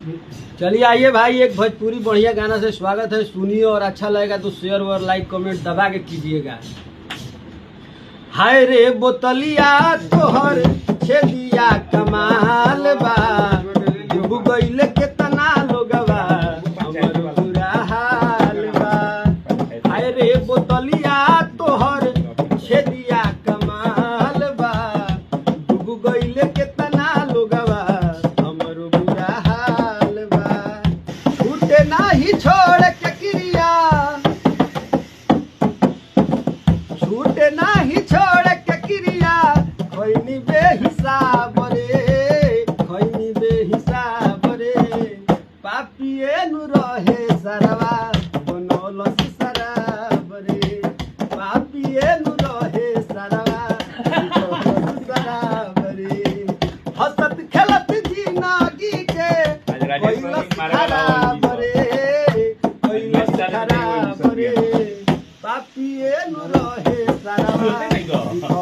चलिए आइए भाई, एक भोजपुरी बढ़िया गाना से स्वागत है। सुनिए और अच्छा लगेगा तो शेयर और लाइक कमेंट दबा के कीजिएगा। हाय रे बोतलिया तोहर छेदिया कमाल बा, डूब गइले केतना लोगवा हमर बुरा हाल बा। हाय रे बोतलिया तोहर छेदिया कमाल बा, डूब गइले केतना लोगवा हमर बुरा हाल बा। छूटे नाही छोड़ के क्रिया, छूटे नाही छोड़ के क्रिया, खैनी बेहिसाब रे, खैनी बेहिसाब रे। पापिए नु रहे सरवा बनौल शराब रे, पापिए नु रहे सरवा बनौल शराब रे। हंसत खेलत जिंदगी के कैलस खराब रे, कैलस खराब रे। पापिए नु रहे सरवा